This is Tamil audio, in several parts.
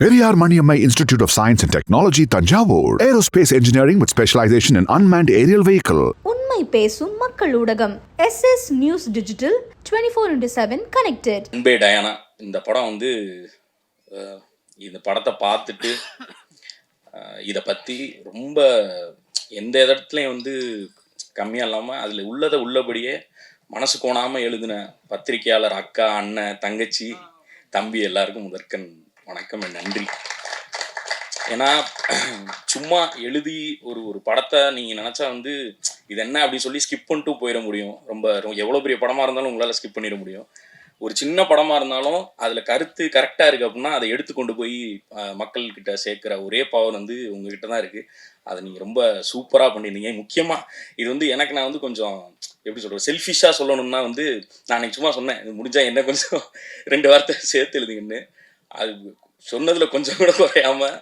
Periyar Maniammai Institute of Science and Technology, Tanjavur. Aerospace engineering with specialization in unmanned aerial vehicle. உண்மை பேசும் மக்கள் ஊடகம் எஸ்எஸ் நியூஸ் டிஜிட்டல் 24/7 கனெக்டட். அன்பே டயானா இந்த படம் வந்து இந்த படத்தை பார்த்துட்டு இதை பற்றி ரொம்ப எந்த இடத்துலையும் வந்து கம்மியாக இல்லாமல் அதில் உள்ளதை உள்ளபடியே மனசு கோணாமல் எழுதின பத்திரிகையாளர் அக்கா, அண்ணன், தங்கச்சி, தம்பி எல்லாருக்கும் முதற்கண் வணக்கம், நன்றி. ஏன்னா சும்மா எழுதி ஒரு படத்தை நீங்கள் நினச்சா வந்து இது என்ன அப்படின்னு சொல்லி ஸ்கிப் பண்ணிட்டு போயிட முடியும். ரொம்ப எவ்வளோ பெரிய படமாக இருந்தாலும் உங்களால் ஸ்கிப் பண்ணிட முடியும். ஒரு சின்ன படமாக இருந்தாலும் அதில் கருத்து கரெக்டாக இருக்குது அப்படின்னா அதை எடுத்து கொண்டு போய் மக்கள்கிட்ட சேர்க்குற ஒரே பவர் வந்து உங்ககிட்ட தான் இருக்குது. அதை நீங்கள் ரொம்ப சூப்பராக பண்ணியிருந்தீங்க. முக்கியமாக இது வந்து எனக்கு நான் வந்து கொஞ்சம் எப்படி சொல்கிறது, செல்ஃபிஷாக சொல்லணும்னா வந்து நான் அன்றைக்கி சும்மா சொன்னேன், இது முடிஞ்சால் என்ன கொஞ்சம் 2 வார்த்தை சேர்த்து எழுதிங்கன்னு. அது சொன்னதில் கொஞ்சம் கூட குறையாமல்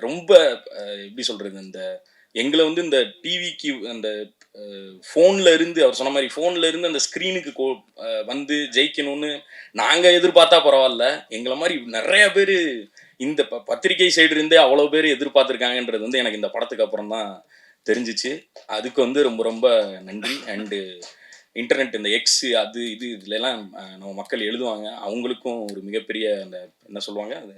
ரொம்ப எப்படி சொல்கிறது, இந்த எங்களை வந்து இந்த டிவிக்கு அந்த ஃபோனில் இருந்து அவர் சொன்ன மாதிரி ஃபோனில் இருந்து அந்த ஸ்க்ரீனுக்கு வந்து ஜெயிக்கணும்னு நாங்கள் எதிர்பார்த்தா பரவாயில்ல, எங்களை மாதிரி நிறைய பேர் இந்த பத்திரிகை சைடு இருந்தே அவ்வளோ பேர் எதிர்பார்த்துருக்காங்கன்றது வந்து எனக்கு இந்த படத்துக்கு அப்புறம் தான் தெரிஞ்சிச்சு. அதுக்கு வந்து ரொம்ப ரொம்ப நன்றி. அண்டு இன்டர்நெட், இந்த எக்ஸ் அது இது இதுலலாம் நம்ம மக்கள் எழுதுவாங்க, அவங்களுக்கும் ஒரு மிகப்பெரிய அந்த என்ன சொல்லுவாங்க, அந்த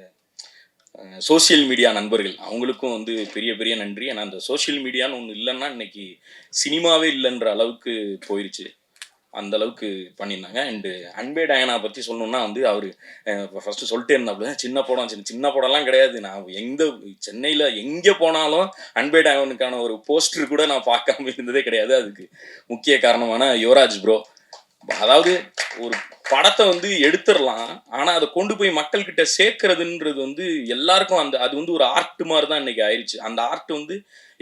சோசியல் மீடியா நண்பர்கள் அவங்களுக்கும் வந்து பெரிய பெரிய நன்றி. ஏன்னா அந்த சோசியல் மீடியான்னு ஒன்று இல்லைன்னா இன்னைக்கு சினிமாவே இல்லைன்ற அளவுக்கு போயிடுச்சு. அந்த அளவுக்கு பண்ணியிருந்தாங்க. அண்டு அன்பே டயானா பற்றி சொல்லணுன்னா வந்து அவர் ஃபஸ்ட்டு சொல்லிட்டே இருந்தாப்புல, சின்ன படம் சின்ன படம்லாம் கிடையாது. நான் சென்னையில் எங்கே போனாலும் அன்பே டயானுக்கான ஒரு போஸ்டர் கூட நான் பார்க்காம இருந்ததே கிடையாது. அதுக்கு முக்கிய காரணமான யுவராஜ் ப்ரோ. அதாவது ஒரு படத்தை வந்து எடுத்துடலாம், ஆனால் அதை கொண்டு போய் மக்கள்கிட்ட சேர்க்கறதுன்றது வந்து எல்லாருக்கும் அது வந்து ஒரு ஆர்ட் மாதிரி தான் இன்னைக்கு ஆயிடுச்சு. அந்த ஆர்ட் வந்து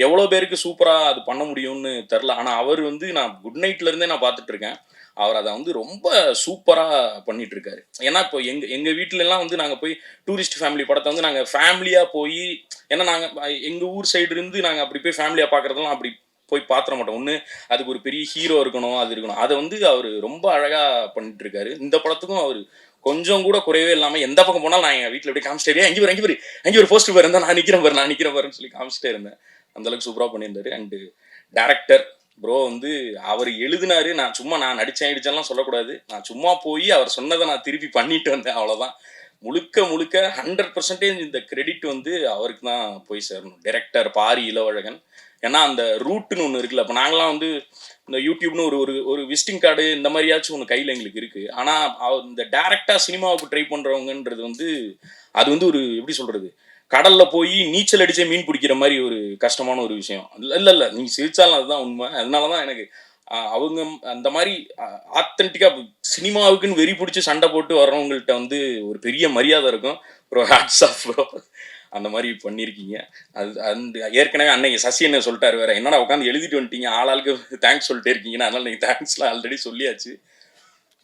எவ்வளோ பேருக்கு சூப்பராக அது பண்ண முடியும்னு தெரில. ஆனால் அவர் வந்து நான் குட் நைட்லேருந்தே நான் பார்த்துட்டு இருக்கேன், அவர் அதை வந்து ரொம்ப சூப்பராக பண்ணிட்டு இருக்காரு. ஏன்னா இப்போ எங்கள் வீட்டிலலாம் வந்து நாங்கள் போய் டூரிஸ்ட் ஃபேமிலி படத்தை வந்து நாங்கள் ஃபேமிலியாக போய், ஏன்னா நாங்கள் எங்கள் ஊர் சைடு இருந்து நாங்கள் அப்படி போய் ஃபேமிலியாக பார்க்குறதெல்லாம் அப்படி போய் பார்த்துட மாட்டோம். ஒன்று அதுக்கு ஒரு பெரிய ஹீரோ இருக்கணும், அது இருக்கணும். அதை வந்து அவர் ரொம்ப அழகாக பண்ணிட்டு இருக்காரு. இந்த படத்துக்கும் அவர் கொஞ்சம் கூட குறையவே இல்லாமல் எந்த பக்கம் போனாலும் நான் எங்கள் வீட்டில் அப்படியே காமிச்சிட்டே, அங்கே ஒரு போஸ்டர் இருந்தால் நான் நிற்கிறேன் பாருன்னு சொல்லி காமிச்சிட்டே இருந்தேன். அந்தளவுக்கு சூப்பராக பண்ணியிருந்தாரு. அண்டு டேரக்டர் ப்ரோ வந்து அவர் எழுதினாரு. நான் நடிச்சேன்லாம் சொல்லக்கூடாது. நான் சும்மா போய் அவர் சொன்னதை நான் திருப்பி பண்ணிட்டு வந்தேன், அவ்வளோதான். முழுக்க 100% இந்த கிரெடிட் வந்து அவருக்கு தான் போய் சேரணும். டைரக்டர் பாரி இளவழகன். ஏன்னா அந்த ரூட்டுன்னு ஒன்று இருக்குல்ல, இப்போ நாங்களாம் வந்து இந்த யூடியூப்னு ஒரு விசிட்டிங் கார்டு இந்த மாதிரியாச்சும் ஒன்று கையில் எங்களுக்கு இருக்குது. ஆனால் இந்த டேரெக்டாக சினிமாவுக்கு ட்ரை பண்ணுறவங்கன்றது வந்து அது வந்து ஒரு எப்படி சொல்கிறது, கடலில் போய் நீச்சல் அடித்தே மீன் பிடிக்கிற மாதிரி ஒரு கஷ்டமான ஒரு விஷயம். இல்லை நீங்கள் சிரிச்சாலும் அதுதான் உண்மை. அதனால தான் எனக்கு அவங்க அந்த மாதிரி ஆத்தென்டிக்காக சினிமாவுக்குன்னு வெறி பிடிச்சி சண்டை போட்டு வர்றவங்கள்ட்ட வந்து ஒரு பெரிய மரியாதை இருக்கும். ப்ரோ ஹேட்ஸ் ஆஃப் ப்ரோ, அந்த மாதிரி பண்ணியிருக்கீங்க. அந்த ஏற்கனவே அன்னைக்கு சசி என்ன சொல்லிட்டாரு வேற, என்னடா உட்காந்து எழுதிட்டு வந்துட்டீங்க, ஆளாளுக்கு தேங்க்ஸ் சொல்லிட்டே இருக்கீங்கன்னா, அதனால நீங்கள் தேங்க்ஸ்லாம் ஆல்ரெடி சொல்லியாச்சு.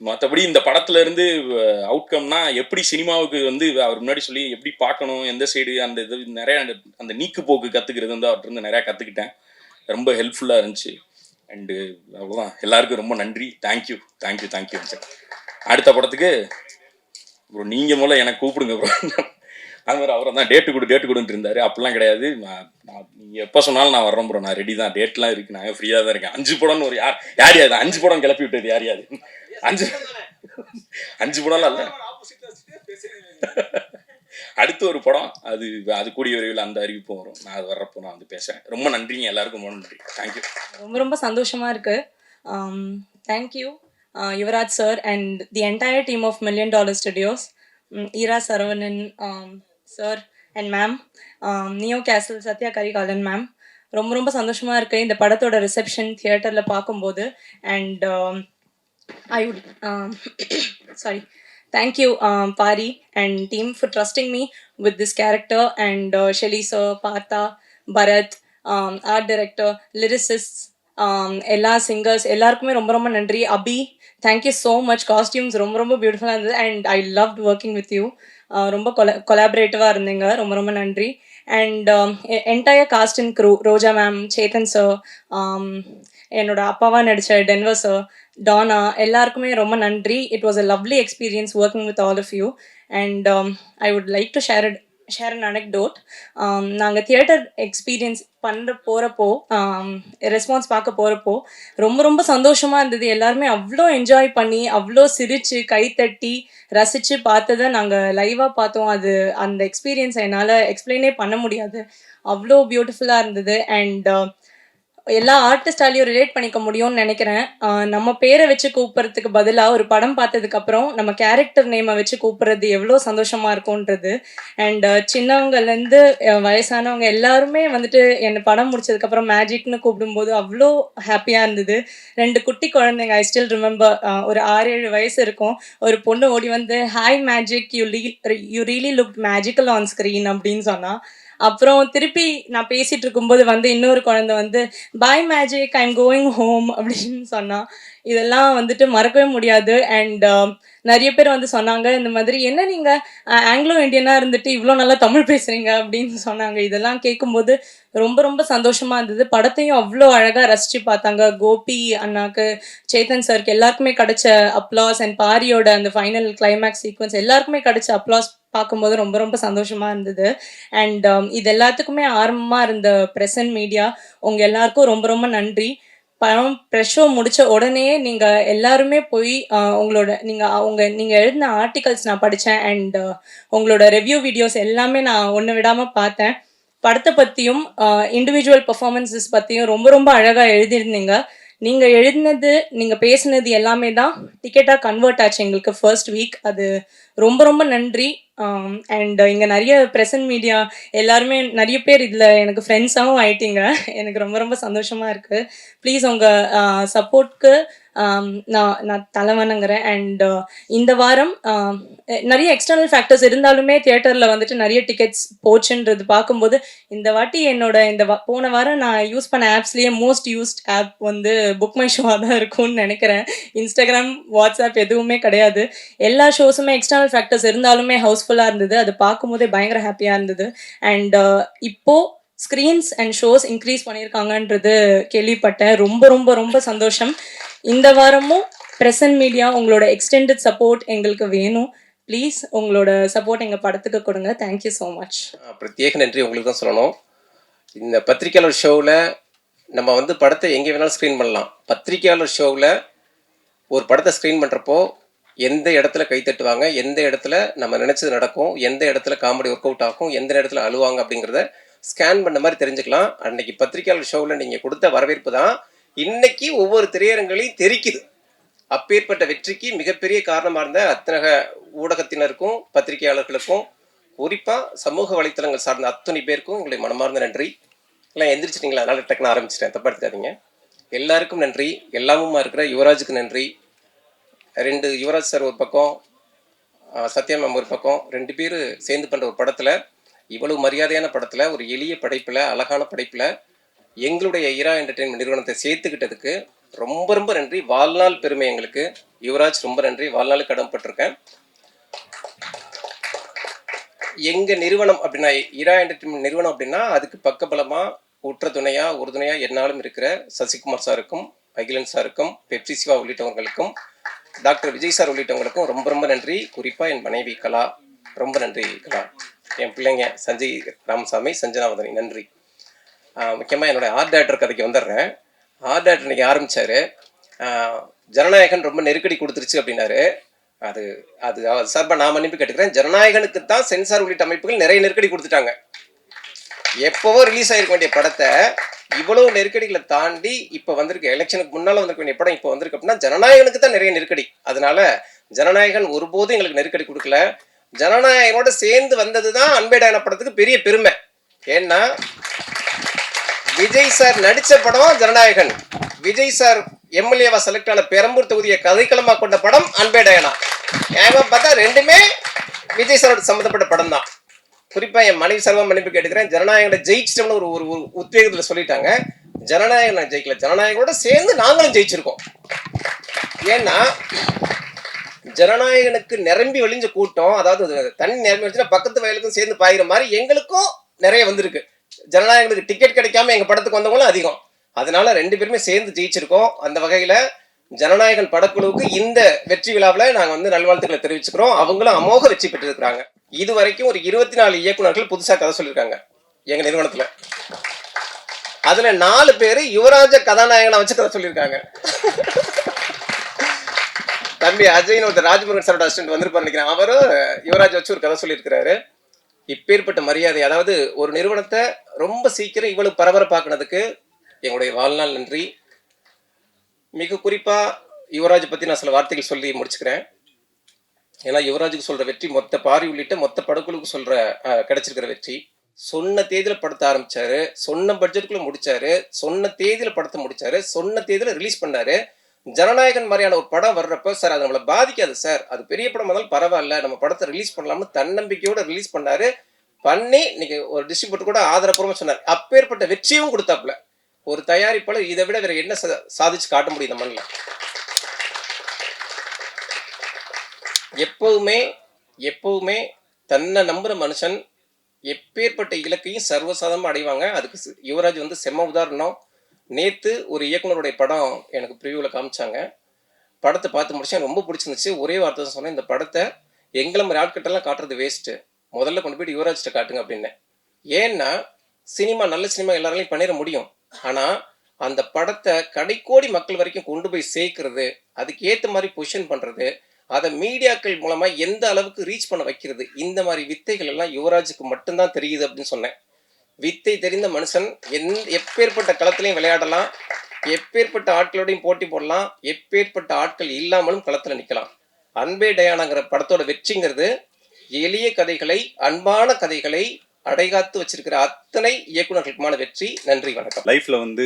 மற்றபடி இந்த படத்துல இருந்து அவுட்கம்னா எப்படி சினிமாவுக்கு வந்து அவர் முன்னாடி சொல்லி எப்படி பார்க்கணும், எந்த சைடு அந்த இது நிறைய அந்த நீக்கு போக்கு கற்றுக்கிறது வந்து அவர்கிட்ட இருந்து நிறையா கற்றுக்கிட்டேன். ரொம்ப ஹெல்ப்ஃபுல்லாக இருந்துச்சு. அண்டு அவ்வளோதான். எல்லாருக்கும் ரொம்ப நன்றி. தேங்க்யூ. அடுத்த படத்துக்கு ப்ரோ நீங்கள் முதல்ல எனக்கு கூப்பிடுங்க ப்ரோ. அது மாதிரி அவரை தான் டேட்டு கொடுன்ட்டு இருந்தார். அப்படிலாம் கிடையாது. நீங்கள் எப்போ சொன்னாலும் நான் வர்றேன் ப்ரோ, நான் ரெடி தான். டேட்லாம் இருக்குது, நான் ஃப்ரீயாக தான் இருக்கேன். 5 படம்னு ஒரு யார் 5 படம் கிளப்பி விட்டது யார் 5 படம்லாம் இல்லை. அடுத்து ஒரு படம் அது கூடிய விரைவில் அந்த அறிவிப்பும் வரும். நான் அது வர்றப்போ நான் வந்து பேசுகிறேன். ரொம்ப நன்றிங்க, எல்லாருக்கும் ரொம்ப நன்றி. தேங்க்யூ. ரொம்ப சந்தோஷமாக இருக்குது. Thank you Yuvraj sir and the entire team of $1 million Studios, Era Saravanan sir and ma'am, Neo Castle Sathya Karikalan ma'am. ரொம்ப சந்தோஷமாக இருக்குது இந்த படத்தோட ரிசப்ஷன் தியேட்டரில் பார்க்கும்போது. And I would thank you Pari and team for trusting me with this character, and Shelly sir, Partha, Bharat, art director, lyricists, எல்லா சிங்கர்ஸ் எல்லாருக்குமே ரொம்ப நன்றி. Abhi, thank you so much. Costumes ரொம்ப பியூட்டிஃபுல்லாக இருந்தது and I loved working with you. ரொம்ப கொலாபரேட்டிவாக இருந்தீங்க. ரொம்ப நன்றி. And entire cast and crew, Roja ma'am, Chetan sir, என்னோட அப்பாவா நடித்த டென்வர் சார், டானா, எல்லாருக்குமே ரொம்ப நன்றி. It was a lovely experience working with all of you. And I would like to share share an anecdote. நாங்கள் தியேட்டர் எக்ஸ்பீரியன்ஸ் போகிறப்போ ரெஸ்பான்ஸ் பார்க்க போகிறப்போ ரொம்ப ரொம்ப சந்தோஷமாக இருந்தது. எல்லாருமே அவ்வளோ என்ஜாய் பண்ணி அவ்வளோ சிரித்து கைத்தட்டி ரசித்து பார்த்ததை நாங்கள் லைவாக பார்த்தோம். அது அந்த எக்ஸ்பீரியன்ஸை என்னால் எக்ஸ்பிளைனே பண்ண முடியாது. அவ்வளோ பியூட்டிஃபுல்லாக இருந்தது. அண்ட் எல்லா ஆர்டிஸ்டாலையும் ரிலேட் பண்ணிக்க முடியும்னு நினைக்கிறேன். நம்ம பேரை வச்சு கூப்பிட்றதுக்கு பதிலாக ஒரு படம் பார்த்ததுக்கப்புறம் நம்ம கேரக்டர் நேமை வச்சு கூப்பிட்றது எவ்வளோ சந்தோஷமாக இருக்கும்ன்றது. அண்ட் சின்னவங்கலேருந்து வயசானவங்க எல்லாருமே வந்துட்டு என்னை படம் முடிச்சதுக்கப்புறம் மேஜிக்னு கூப்பிடும்போது அவ்வளோ ஹாப்பியாக இருந்தது. 2 குட்டி குழந்தைங்க, ஐ ஸ்டில் ரிமெம்பர், ஒரு 6-7 வயசு இருக்கும். ஒரு பொண்ணு ஓடி வந்து hi magic, you really look magical on screen அப்படின்னு சொன்னால். அப்புறம் திருப்பி நான் பேசிகிட்டு இருக்கும்போது வந்து இன்னொரு குழந்தை வந்து bye magic, I am going home அப்படின்னு சொன்னான். இதெல்லாம் வந்துட்டு மறக்கவே முடியாது. அண்ட் நிறைய பேர் வந்து சொன்னாங்க, இந்த மாதிரி என்ன நீங்கள் ஆங்கிலோ இண்டியனாக இருந்துட்டு இவ்வளோ நல்லா தமிழ் பேசுகிறீங்க அப்படின்னு சொன்னாங்க. இதெல்லாம் கேட்கும்போது ரொம்ப ரொம்ப சந்தோஷமாக இருந்தது. படத்தையும் அவ்வளோ அழகாக ரசித்து பார்த்தாங்க. கோபி அண்ணாக்கு, சேத்தன் சாருக்கு எல்லாருக்குமே கிடைச்ச அப்ளாஸ், அண்ட் பாரியோட அந்த ஃபைனல் கிளைமேக்ஸ் சீக்வன்ஸ் எல்லாருக்குமே கிடைச்ச அப்ளாஸ் பார்க்கும்போது ரொம்ப ரொம்ப சந்தோஷமாக இருந்தது. அண்ட் இது எல்லாத்துக்குமே ஆரம்பமாக இருந்த ப்ரெசன்ட் மீடியா உங்கள் எல்லாருக்கும் ரொம்ப ரொம்ப நன்றி. படம் ப்ரெஷ் ஷோ முடித்த உடனே நீங்கள் எல்லாருமே போய் நீங்கள் எழுதின ஆர்டிகல்ஸ் நான் படித்தேன். அண்ட் உங்களோட ரிவ்யூ வீடியோஸ் எல்லாமே நான் ஒன்று விடாமல் பார்த்தேன். படத்தை பற்றியும் இண்டிவிஜுவல் பர்ஃபார்மன்ஸஸ் பற்றியும் ரொம்ப ரொம்ப அழகாக எழுதியிருந்தீங்க. நீங்கள் எழுதினது, நீங்கள் பேசுனது எல்லாமே தான் டிக்கெட்டாக கன்வெர்ட் ஆச்சு எங்களுக்கு ஃபர்ஸ்ட் வீக். அது ரொம்ப ரொம்ப நன்றி. அண்ட் இங்கே நிறைய ப்ரெசன்ட் மீடியா எல்லாருமே நிறைய பேர் இதில் எனக்கு ஃப்ரெண்ட்ஸாகவும் ஆயிட்டீங்க. எனக்கு ரொம்ப ரொம்ப சந்தோஷமாக இருக்குது. ப்ளீஸ் உங்கள் சப்போர்ட்க்கு நான் தலை வணங்குறேன். அண்ட் இந்த வாரம் நிறைய எக்ஸ்டர்னல் ஃபேக்டர்ஸ் இருந்தாலுமே தியேட்டரில் வந்துட்டு நிறைய டிக்கெட்ஸ் போச்சுன்றது பார்க்கும்போது இந்த வாட்டி போன வாரம் நான் யூஸ் பண்ண ஆப்ஸ்லேயே மோஸ்ட் யூஸ்ட் ஆப் வந்து புக் மை ஷோவாக தான் இருக்கும்னு நினைக்கிறேன். இன்ஸ்டாகிராம், வாட்ஸ்அப் எதுவுமே கிடையாது. எல்லா ஷோஸுமே எக்ஸ்டர்னல் ஃபேக்டர்ஸ் இருந்தாலுமே ஹவுஸ்ஃபுல்லாக இருந்தது. அது பார்க்கும்போதே பயங்கர ஹாப்பியாக இருந்தது. அண்ட் இப்போது ஸ்க்ரீன்ஸ் அண்ட் ஷோஸ் இன்க்ரீஸ் பண்ணியிருக்காங்கன்றது கேள்விப்பட்டேன். ரொம்ப ரொம்ப ரொம்ப சந்தோஷம். இந்த வாரமும் ப்ரெசன்ட் மீடியா உங்களோட எக்ஸ்டெண்டட் சப்போர்ட் எங்களுக்கு வேணும். ப்ளீஸ் உங்களோட சப்போர்ட் எங்கள் படத்துக்கு கொடுங்க. Thank you so much. பிரத்யேக நன்றி உங்களுக்கு தான் சொல்லணும். இந்த பத்திரிக்கையாளர் ஷோவில் நம்ம வந்து படத்தை எங்கே வேணாலும் ஸ்க்ரீன் பண்ணலாம். பத்திரிக்கையாளர் ஷோவில் ஒரு படத்தை ஸ்க்ரீன் பண்ணுறப்போ எந்த இடத்துல கை தட்டுவாங்க, எந்த இடத்துல நம்ம நினச்சது நடக்கும், எந்த இடத்துல காமெடி ஒர்க் அவுட் ஆகும், எந்த இடத்துல அழுவாங்க அப்படிங்கிறத ஸ்கேன் பண்ண மாதிரி தெரிஞ்சுக்கலாம். அன்னைக்கு பத்திரிக்கையாளர் ஷோவில் நீங்கள் கொடுத்த வரவேற்பு தான் இன்னைக்கு ஒவ்வொரு திரையரங்களையும் தெரிக்குது. அப்பேற்பட்ட வெற்றிக்கு மிகப்பெரிய காரணமாக இருந்த அத்தனை ஊடகத்தினருக்கும் பத்திரிகையாளர்களுக்கும் குறிப்பாக சமூக வலைத்தளங்கள் சார்ந்த அத்தனை பேருக்கும் எங்களை மனமார்ந்த நன்றி. எல்லாம் எந்திரிச்சிட்டிங்களா? அதனால டக்குன்னு ஆரம்பிச்சிட்டேன், தப்பா எடுத்துக்காதீங்க. எல்லாருக்கும் நன்றி. எல்லாமுமா இருக்கிற யுவராஜுக்கு நன்றி. 2 யுவராஜ் சார் ஒரு பக்கம், சத்யா மேம் ஒரு பக்கம், 2 பேர் சேர்ந்து பண்ணுற ஒரு படத்தில், இவ்வளவு மரியாதையான படத்தில், ஒரு எளிய படைப்பில், அழகான படைப்பில் எங்களுடைய இரா என்டர்டெயின்மெண்ட் நிறுவனத்தை சேர்த்துக்கிட்டதுக்கு ரொம்ப ரொம்ப நன்றி. வாழ்நாள் பெருமை எங்களுக்கு. யுவராஜ் ரொம்ப நன்றி, வாழ்நாள் கடமைப்பட்டிருக்கேன். எங்கள் நிறுவனம் அப்படின்னா, இரா என்டர்டெயின்மெண்ட் நிறுவனம் அப்படின்னா அதுக்கு பக்கபலமாக உற்ற துணையாக உறுதுணையாக என்னாலும் இருக்கிற சசிகுமார் சாருக்கும், அகிலன் சாருக்கும், பெப்சி சிவா உள்ளிட்டவங்களுக்கும், டாக்டர் விஜய் சார் உள்ளிட்டவங்களுக்கும் ரொம்ப ரொம்ப நன்றி. குறிப்பாக என் மனைவி கலா, ரொம்ப நன்றி கலா. என் பிள்ளைங்க சஞ்சய் ராமசாமி, சஞ்சனாவதனி, நன்றி. முக்கியமாக என்னோடய ஆர்ட் டைரக்டர் கதைக்கு வந்துடுறேன். ஆர்ட் டைரக்டர் இன்னைக்கு ஆரம்பித்தார். ஜனநாயகன் ரொம்ப நெருக்கடி கொடுத்துருச்சு அப்படின்னாரு. அது அது சார்பாக நான் மன்னிப்பு கேட்டுக்கிறேன். ஜனநாயகனுக்கு தான் சென்சார் உள்ளிட்ட அமைப்புகள் நிறைய நெருக்கடி கொடுத்துட்டாங்க. எப்போவோ ரிலீஸ் ஆகிருக்க வேண்டிய படத்தை இவ்வளவு நெருக்கடிகளை தாண்டி இப்போ வந்திருக்கு. எலெக்ஷனுக்கு முன்னால் வந்திருக்க வேண்டிய படம் இப்போ வந்திருக்கு அப்படின்னா ஜனநாயகனுக்கு தான் நிறைய நெருக்கடி. அதனால ஜனநாயகன் ஒருபோதும் எங்களுக்கு நெருக்கடி கொடுக்கல. ஜனநாயகனோட சேர்ந்து வந்தது தான் அன்பே டயானா படத்துக்கு பெரிய பெருமை. ஏன்னா விஜய் சார் நடித்த படம் ஜனநாயகன், விஜய் சார் எம்எல்ஏவா செலக்ட் ஆன பெரம்பூர் தொகுதியை கதைக்களமாக கொண்ட படம் அன்பே டயானா. ஏன் பார்த்தா 2மே விஜய் சாரோட சம்மந்தப்பட்ட படம் தான். குறிப்பாக என் மனைவி சார்பாக மன்னிப்பு கேட்டுக்கிறேன். ஜனநாயகனை ஜெயிச்சிட்டோம்னு ஒரு ஒரு உத்வேகத்தில் சொல்லிட்டாங்க. ஜனநாயகன் நான் ஜெயிக்கல, ஜனநாயகனோட சேர்ந்து நாங்களும் ஜெயிச்சிருக்கோம். ஏன்னா ஜனநாயகனுக்கு நிரம்பி வழிஞ்ச கூட்டம், அதாவது தண்ணி நிரம்பி வச்சுன்னா பக்கத்து வயலுக்கும் சேர்ந்து பாயிற மாதிரி எங்களுக்கும் நிறைய வந்திருக்கு. ஜனநாயகனுக்கு டிக்கெட் கிடைக்காம எங்கள் படத்துக்கு வந்தவங்களும் அதிகம். அதனால 2 பேருமே சேர்ந்து ஜெயிச்சிருக்கோம். அந்த வகையில் ஜனநாயகன் படக்குழுவுக்கு இந்த வெற்றி விழாவில் நாங்கள் வந்து நல்வாழ்த்துக்களை தெரிவிச்சுக்கிறோம். அவங்களும் அமோக வெற்றி பெற்றிருக்கிறாங்க. இது வரைக்கும் ஒரு 24 இயக்குநர்கள் புதுசாக கதை சொல்லியிருக்காங்க எங்கள் நிறுவனத்தில். அதில் 4 பேர் யுவராஜ கதாநாயகனை வச்சு கதை சொல்லியிருக்காங்க. தம்பி அஜய்னு ஒருத்தர் ராஜ்முருகன் சாரோட அசிஸ்டன்ட் வந்திருப்பார் நினைக்கிறேன். அவரும் யுவராஜ் வச்சு ஒரு கதை சொல்லியிருக்கிறாரு. இப்பேற்பட்ட மரியாதை, அதாவது ஒரு நிறுவனத்தை ரொம்ப சீக்கிரம் இவ்வளவு பரபரப்பாக்குனதுக்கு எங்களுடைய வாழ்நாள் நன்றி. மிக குறிப்பா யுவராஜ் பத்தி நான் சில வார்த்தைகள் சொல்லி முடிச்சுக்கிறேன். ஏன்னா யுவராஜுக்கு சொல்ற வெற்றி மொத்த பாரி உள்ளிட்ட மொத்த படக்குழுக்கு சொல்ற கிடைச்சிருக்கிற வெற்றி. சொன்ன தேதியில படத்தை ஆரம்பிச்சாரு, சொன்ன பட்ஜெட்டுக்குள்ள முடிச்சாரு, சொன்ன தேதியில படத்தை முடிச்சாரு, சொன்ன தேதியில ரிலீஸ் பண்ணாரு. ஜனநாயகன் மாதிரியான ஒரு படம் வர்றப்ப சார் அது நம்மளை பாதிக்காது சார், அது பெரிய படம் இருந்தாலும் பரவாயில்ல, நம்ம படத்தை ரிலீஸ் பண்ணலாம்னு தன்னம்பிக்கையோட ரிலீஸ் பண்ணாரு. பண்ணி இன்னைக்கு ஒரு டிஸ்ட்ரிபியூட்டர் கூட ஆதரப்பூர்வமா சொன்னார். அப்பேற்பட்ட வெற்றியும் கொடுத்தாப்புல. ஒரு தயாரிப்பாளர் இதை விட வேற என்ன சாதிச்சு காட்ட முடியும் இந்த மண்ணில்? எப்பவுமே தன்னை நம்புற மனுஷன் எப்பேற்பட்ட இலக்கையும் சர்வசாதாரணமா அடைவாங்க. அதுக்கு யுவராஜ் வந்து செம்ம உதாரணம். நேற்று ஒரு இயக்குனருடைய படம் எனக்கு ப்ரிவியூவில் காமிச்சாங்க. படத்தை பார்த்து முடிச்சேன், ரொம்ப பிடிச்சிருந்துச்சு. ஒரே வார்த்தை தான் சொன்னேன், இந்த படத்தை எங்களை மாதிரி ஆட்கிட்டெல்லாம் காட்டுறது வேஸ்ட்டு, முதல்ல கொண்டு போய்ட்டு யுவராஜ்கிட்ட காட்டுங்க அப்படின்னு. ஏன்னா சினிமா, நல்ல சினிமா எல்லாராலையும் பண்ணிட முடியும். ஆனால் அந்த படத்தை கடைக்கோடி மக்கள் வரைக்கும் கொண்டு போய் சேர்க்கறது, அதுக்கு ஏற்ற மாதிரி பொசிஷன் பண்ணுறது, அதை மீடியாக்கள் மூலமாக எந்த அளவுக்கு ரீச் பண்ண வைக்கிறது, இந்த மாதிரி வித்தைகள் எல்லாம் யுவராஜுக்கு மட்டும்தான் தெரியுது அப்படின்னு சொன்னேன். வித்தை தெரிந்த மனுஷன் எப்பேற்பட்ட களத்திலையும் விளையாடலாம், எப்பேற்பட்ட ஆட்களோடையும் போட்டி போடலாம், எப்பேற்பட்ட ஆட்கள் இல்லாமலும் களத்தில் நிற்கலாம். அன்பே டயானாங்கிற படத்தோட வெற்றிங்கிறது எளிய கதைகளை, அன்பான கதைகளை அடைகாத்து வச்சிருக்கிற அத்தனை இயக்குநர்களுக்குமான வெற்றி. நன்றி, வணக்கம். லைஃப்ல வந்து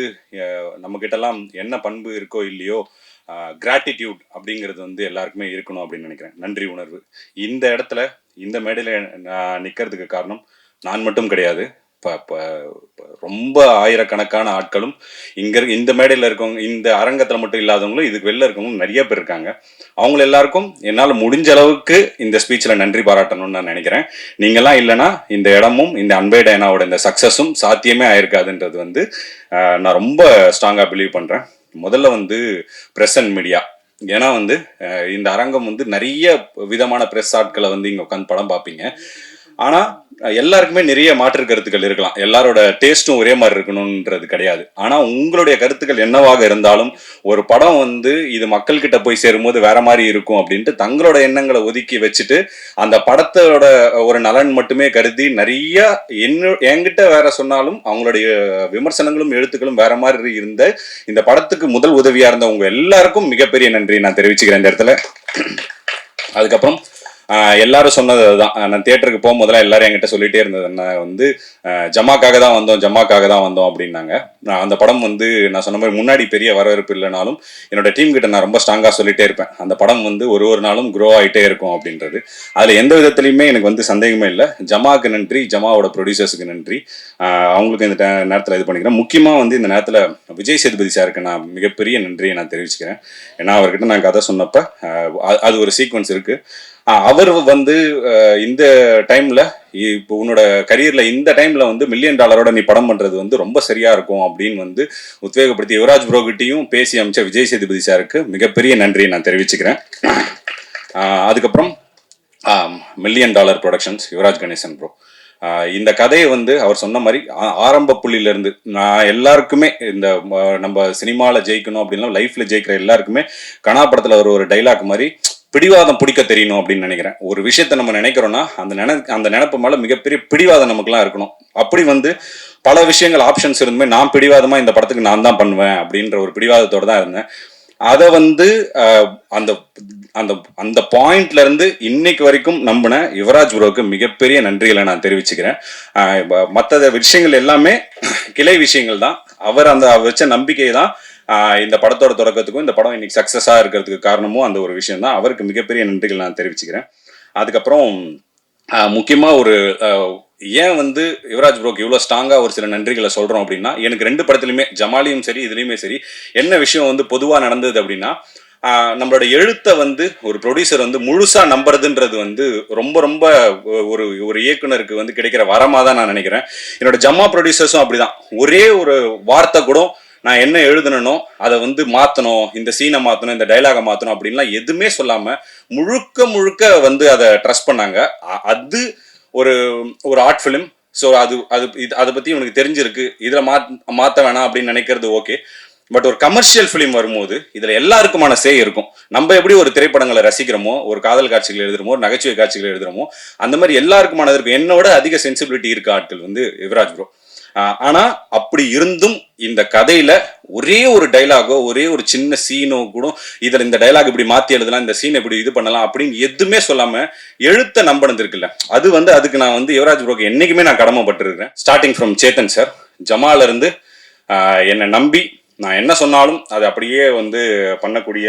நம்ம கிட்டலாம் என்ன பண்பு இருக்கோ இல்லையோ, கிராட்டிடியூட் அப்படிங்கிறது வந்து எல்லாருக்குமே இருக்கணும் அப்படின்னு நினைக்கிறேன். நன்றி உணர்வு. இந்த இடத்துல இந்த மேடையில நான் நிற்கிறதுக்கு காரணம் நான் மட்டும் கிடையாது. ரொம்ப ஆயிரக்கணக்கான ஆட்களும் இந்த மேடையில் இருக்கவங்க, இந்த அரங்கத்தில் மட்டும் இல்லாதவங்களும் இதுக்கு வெளில இருக்கவங்களும் நிறைய பேர் இருக்காங்க. அவங்க எல்லாருக்கும் என்னால் முடிஞ்ச அளவுக்கு இந்த ஸ்பீச்சில் நன்றி பாராட்டணும்னு நான் நினைக்கிறேன். நீங்கள்லாம் இல்லைன்னா இந்த இடமும் இந்த அன்பே டயானாவோட இந்த சக்ஸஸும் சாத்தியமே ஆயிருக்காதுன்றது வந்து நான் ரொம்ப ஸ்ட்ராங்காக பிலீவ் பண்ணுறேன். முதல்ல வந்து ப்ரெஸ் அண்ட் மீடியா. ஏன்னா வந்து இந்த அரங்கம் வந்து நிறைய விதமான ப்ரெஸ் ஆட்களை வந்து இங்கே உட்காந்து படம் பார்ப்பீங்க. ஆனால் எல்லாருக்குமே நிறைய மாற்று கருத்துக்கள் இருக்கலாம், எல்லாரோட டேஸ்ட்டும் ஒரே மாதிரி இருக்கணும்ன்றது கிடையாது. ஆனால் உங்களுடைய கருத்துக்கள் என்னவாக இருந்தாலும் ஒரு படம் வந்து இது மக்கள்கிட்ட போய் சேரும்போது வேற மாதிரி இருக்கும் அப்படின்ட்டு தங்களோட எண்ணங்களை ஒதுக்கி வச்சுட்டு அந்த படத்தோட ஒரு நலன் மட்டுமே கருதி நிறைய என்கிட்ட வேற சொன்னாலும் அவங்களுடைய விமர்சனங்களும் எழுத்துக்களும் வேற மாதிரி இருந்த இந்த படத்துக்கு முதல் உதவியா இருந்த உங்க எல்லாருக்கும் மிகப்பெரிய நன்றி நான் தெரிவிச்சுக்கிறேன் இந்த இடத்துல. அதுக்கப்புறம் எல்லாரும் சொன்னது அதுதான். நான் தியேட்டருக்கு போகும்போதெல்லாம் எல்லாரும் என்கிட்ட சொல்லிட்டே இருந்தது என்ன வந்து ஜமாக்காக தான் வந்தோம் அப்படின்னாங்க. அந்த படம் வந்து நான் சொன்ன மாதிரி முன்னாடி பெரிய வரவேற்பு இல்லைனாலும் என்னோட டீம் கிட்ட நான் ரொம்ப ஸ்ட்ராங்காக சொல்லிட்டே இருப்பேன், அந்த படம் வந்து ஒரு நாளும் க்ரோ ஆகிட்டே இருக்கும் அப்படின்றது. அதில் எந்த விதத்துலையுமே எனக்கு வந்து சந்தேகமே இல்லை. ஜமாவுக்கு நன்றி, ஜமாவோட ப்ரொடியூசர்ஸுக்கு நன்றி. அவங்களுக்கு இந்த நேரத்தில் இது பண்ணிக்கிறேன். முக்கியமாக வந்து இந்த நேரத்தில் விஜய் சேதுபதி சாருக்கு நான் மிகப்பெரிய நன்றியை நான் தெரிவிச்சுக்கிறேன். ஏன்னா அவர்கிட்ட நான் கதை சொன்னப்போ அது ஒரு சீக்வன்ஸ் இருக்குது. அவர் வந்து இந்த டைம்ல, இப்போ உன்னோட கரியர்ல இந்த டைம்ல வந்து $1 மில்லியன் நீ படம் பண்றது வந்து ரொம்ப சரியா இருக்கும் அப்படின்னு வந்து உத்வேகப்படுத்தி யுவராஜ் ப்ரோகிட்டையும் பேசி அமைச்ச விஜய் சேதுபதி சாருக்கு மிகப்பெரிய நன்றியை நான் தெரிவிச்சுக்கிறேன். அதுக்கப்புறம் $1 million productions, Yuvaraj Ganesan bro. இந்த கதையை வந்து அவர் சொன்ன மாதிரி ஆரம்ப புள்ளியிலேருந்து நான் எல்லாருக்குமே இந்த நம்ம சினிமாவில் ஜெயிக்கணும் அப்படின்னா லைஃப்ல ஜெயிக்கிற எல்லாருக்குமே கனா படத்தில் ஒரு டைலாக் மாதிரி பிடிவாதம் பிடிக்க தெரியணும் அப்படின்னு நினைக்கிறேன். ஒரு விஷயத்த நம்ம நினைக்கிறோம்னா அந்த நினைப்பு மேல மிகப்பெரிய பிடிவாதம் நமக்குலாம் இருக்கணும். அப்படி வந்து பல விஷயங்கள் ஆப்ஷன்ஸ் இருந்துமே நான் பிடிவாதமா இந்த படத்துக்கு நான் தான் பண்ணுவேன் அப்படின்ற ஒரு பிடிவாதத்தோட தான் இருந்தேன். அதை வந்து அந்த அந்த அந்த பாயிண்ட்ல இருந்து இன்னைக்கு வரைக்கும் நம்பின யுவராஜ் ப்ரோக்கு மிகப்பெரிய நன்றிகளை நான் தெரிவிச்சுக்கிறேன். மற்ற விஷயங்கள் எல்லாமே கிளை விஷயங்கள் தான். அவர் அந்த வச்ச நம்பிக்கை தான் இந்த படத்தோட தொடக்கத்துக்கும் இந்த படம் இன்னைக்கு சக்சஸா இருக்கிறதுக்கு காரணமும் அந்த ஒரு விஷயம் தான். அவருக்கு மிகப்பெரிய நன்றிகள் நான் தெரிவிச்சுக்கிறேன். அதுக்கப்புறம் முக்கியமா ஒரு ஏன் வந்து யுவராஜ் ப்ரோக்கு இவ்வளோ ஸ்ட்ராங்காக ஒரு சில நன்றிகளை சொல்கிறோம் அப்படின்னா, எனக்கு 2 படத்துலையுமே ஜமாலியும் சரி இதுலேயுமே சரி என்ன விஷயம் வந்து பொதுவாக நடந்தது அப்படின்னா, நம்மளோட எழுத்தை வந்து ஒரு ப்ரொடியூசர் வந்து முழுசா நம்புறதுன்றது வந்து ரொம்ப ரொம்ப ஒரு இயக்குனருக்கு வந்து கிடைக்கிற வரமா தான் நான் நினைக்கிறேன். என்னோட ஜமா ப்ரொடியூசர்ஸும் அப்படிதான். ஒரே ஒரு வார்த்தை கூட நான் என்ன எழுதணும் அதை வந்து மாற்றணும், இந்த சீனை மாற்றணும், இந்த டைலாகை மாற்றணும் அப்படின்லாம் எதுவுமே சொல்லாமல் முழுக்க வந்து அதை ட்ரஸ்ட் பண்ணாங்க. அது ஒரு ஆர்ட் ஃபிலிம். ஸோ அதை பற்றி இவனுக்கு தெரிஞ்சிருக்கு, இதில் மாற்ற வேணாம் அப்படின்னு நினைக்கிறது ஓகே. பட் ஒரு கமர்ஷியல் ஃபிலிம் வரும்போது இதில் எல்லாருக்குமான சே இருக்கும். நம்ம எப்படி ஒரு திரைப்படங்களை ரசிக்கிறோமோ, ஒரு காதல் காட்சிகள் எழுதுறோமோ, ஒரு நகைச்சுவை காட்சிகள் எழுதுறோமோ, அந்த மாதிரி எல்லாருக்குமானது இருக்கும். என்னோட அதிக சென்சிபிலிட்டி இருக்க ஆட்கள் வந்து யுவராஜ் ப்ரோ. ஆனா அப்படி இருந்தும் இந்த கதையில ஒரே ஒரு டைலாகோ, ஒரே ஒரு சின்ன சீனோ கூட இதுல இந்த டைலாக் இப்படி மாத்தி எழுதலாம், இந்த சீன் இப்படி இது பண்ணலாம் அப்படின்னு எதுவுமே சொல்லாம எழுத்த நம்பினது இருக்குல்ல, அது வந்து அதுக்கு நான் வந்து யுவராஜ் ப்ரோக்கு என்னைக்குமே நான் கடமைப்பட்டிருக்கிறேன். ஸ்டார்டிங் ஃப்ரம் சேத்தன் சார், ஜமால இருந்து என்னை நம்பி நான் என்ன சொன்னாலும் அதை அப்படியே வந்து பண்ணக்கூடிய,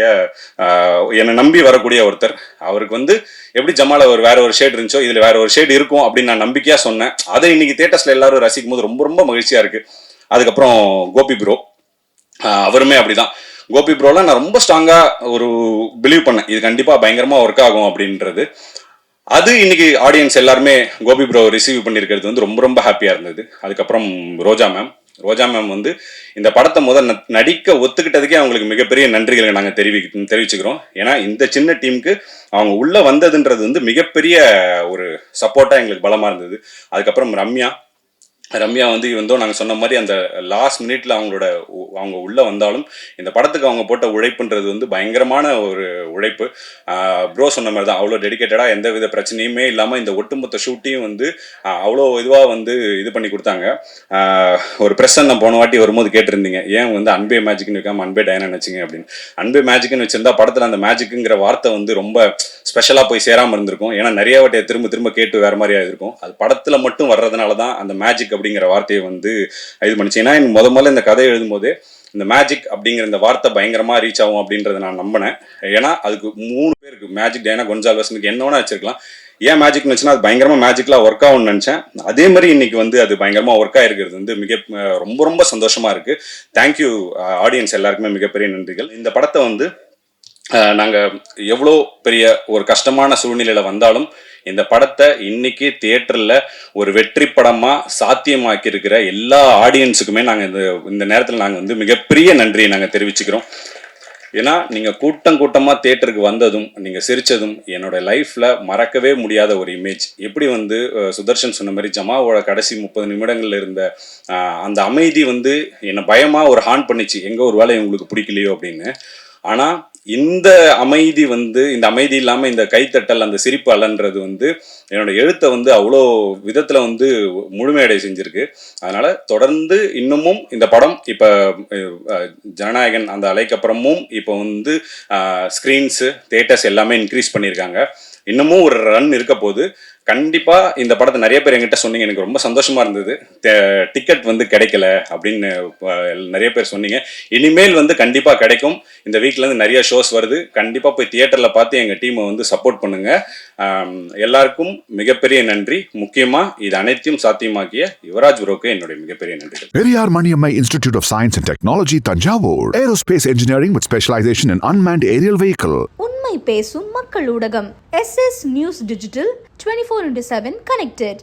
என்னை நம்பி வரக்கூடிய ஒருத்தர். அவருக்கு வந்து எப்படி ஜமால வேற ஒரு ஷேட் இருந்துச்சோ இதுல வேற ஒரு ஷேட் இருக்கும் அப்படின்னு நான் நம்பிக்கையா சொன்னேன். அதை இன்னைக்கு தியேட்டர்ஸ்ல எல்லாரும் ரசிக்கும் போது ரொம்ப மகிழ்ச்சியா இருக்கு. அதுக்கப்புறம் கோபி ப்ரோ, அவருமே அப்படிதான். கோபி ப்ரோலாம் நான் ரொம்ப ஸ்ட்ராங்கா ஒரு பிலீவ் பண்ணேன், இது கண்டிப்பா பயங்கரமா ஒர்க் ஆகும் அப்படின்றது. அது இன்னைக்கு ஆடியன்ஸ் எல்லாருமே கோபி ப்ரோ ரிசீவ் பண்ணியிருக்கிறது வந்து ரொம்ப ஹாப்பியா இருந்தது. அதுக்கப்புறம் ரோஜா மேம் வந்து இந்த படத்தை நடிக்க ஒத்துக்கிட்டதுக்கே அவங்களுக்கு மிகப்பெரிய நன்றிகளை நாங்கள் தெரிவிச்சுக்கிறோம். ஏன்னா இந்த சின்ன டீமுக்கு அவங்க உள்ள வந்ததுன்றது வந்து மிகப்பெரிய ஒரு சப்போர்ட்டா எங்களுக்கு பலமா இருந்தது. அதுக்கப்புறம் ரம்யா வந்து நாங்கள் சொன்ன மாதிரி அந்த லாஸ்ட் மினிட்ல அவங்க உள்ள வந்தாலும் இந்த படத்துக்கு அவங்க போட்ட உழைப்புன்றது வந்து பயங்கரமான ஒரு உழைப்பு. ப்ரோ சொன்ன மாதிரி தான், அவ்வளோ டெடிக்கேட்டடா எந்த வித பிரச்சனையுமே இல்லாமல் இந்த ஒட்டுமொத்த ஷூட்டையும் வந்து அவ்வளோ இதுவாக வந்து இது பண்ணி கொடுத்தாங்க. ஒரு பிரசன்ன போன வாட்டி வரும்போது கேட்டிருந்தீங்க, ஏன் வந்து அன்பே மேஜிக்னு வைக்காம அன்பே டைனான்னு வச்சிங்க அப்படின்னு. அன்பே மேஜிக்னு வச்சிருந்தா படத்தில் அந்த மேஜிக்குங்கிற வார்த்தை வந்து ரொம்ப ஸ்பெஷலாக போய் சேராமல் இருந்திருக்கும். ஏன்னா நிறைய வாட்டியை திரும்ப கேட்டு வேற மாதிரியா இருக்கும். அது படத்தில் மட்டும் வர்றதுனால தான் அந்த மேஜிக் அப்படிங்கிற வார்த்தையை வந்து இது பண்ணிச்சு. ஏன்னா முதல்ல இந்த கதை எழுதும்போது இந்த மேஜிக் அப்படிங்கிற இந்த வார்த்தை பயங்கரமா ரீச் ஆகும் அப்படின்றத நான் நம்பினேன். ஏன்னா அதுக்கு 3 பேருக்கு மேஜிக் டைனா கொன்சால்வஸ்னுக்கு என்ன வேணா வச்சிருக்கலாம். ஏன் மேஜிக்னு வச்சுன்னா அது பயங்கரமா மேஜிக்லாம் ஒர்க் ஆகும்னு நினைச்சேன். அதே மாதிரி இன்னைக்கு வந்து அது பயங்கரமா ஒர்க் ஆயிருக்கிறது வந்து ரொம்ப சந்தோஷமா இருக்கு. தேங்க்யூ ஆடியன்ஸ் எல்லாருக்குமே மிகப்பெரிய நன்றிகள். இந்த படத்தை வந்து நாங்கள் எவ்வளோ பெரிய ஒரு கஷ்டமான சூழ்நிலையில வந்தாலும் இந்த படத்தை இன்னைக்கு தியேட்டரில் ஒரு வெற்றி படமாக சாத்தியமாக்கி இருக்கிற எல்லா ஆடியன்ஸுக்குமே நாங்கள் இந்த நேரத்தில் நாங்கள் வந்து மிகப்பெரிய நன்றியை நாங்கள் தெரிவிச்சுக்கிறோம். ஏன்னா நீங்கள் கூட்டமாக தியேட்டருக்கு வந்ததும் நீங்கள் சிரித்ததும் என்னோட லைஃப்பில் மறக்கவே முடியாத ஒரு இமேஜ். எப்படி வந்து சுதர்ஷன் சொன்ன மாதிரி ஜமாவோட கடைசி 30 நிமிடங்கள்ல இருந்த அந்த அமைதி வந்து என்னை பயமாக ஒரு ஹார்ன் பண்ணிச்சு, எங்கே ஒரு வேலை உங்களுக்கு பிடிக்கலையோ அப்படின்னு. ஆனால் இந்த அமைதி வந்து இந்த அமைதி இல்லாமல் இந்த கைத்தட்டல் அந்த சிரிப்பு அலன்றது வந்து என்னோட எழுத்தை வந்து அவ்வளோ விதத்தில் வந்து முழுமையடை செஞ்சிருக்கு. அதனால தொடர்ந்து இன்னமும் இந்த படம் இப்போ ஜனநாயகன் அந்த அலைக்கப்புறமும் இப்போ வந்து ஸ்க்ரீன்ஸு தியேட்டர்ஸ் எல்லாமே இன்க்ரீஸ் பண்ணியிருக்காங்க. இன்னமும் ஒரு ரன் இருக்க போது. கண்டிப்பா இந்த படத்தை நிறைய பேர் என்கிட்ட சொன்னீங்க, எனக்கு ரொம்ப சந்தோஷமா இருந்தது. டிக்கெட் வந்து கிடைக்கல அப்படின்னு நிறைய பேர் சொன்னீங்க. இனிமேல் வந்து கண்டிப்பா கிடைக்கும். இந்த வீக்ல இருந்து நிறைய ஷோஸ் வருது. கண்டிப்பா போய் தியேட்டர்ல பார்த்து எங்க டீமை வந்து சப்போர்ட் பண்ணுங்க. எல்லாருக்கும் மிகப்பெரிய நன்றி. முக்கியமா இது அனைத்தையும் சாத்தியமாக்கிய யுவராஜ் ப்ரோக்கு என்னுடைய மிகப்பெரிய நன்றி. Periyar Maniammai institute of science and technology Thanjavur. Aerospace engineering with specialisation in unmanned aerial vehicle. உண்மை பேசும் மக்கள் ஊடகம் SS நியூஸ் டிஜிட்டல் 24/7 connected.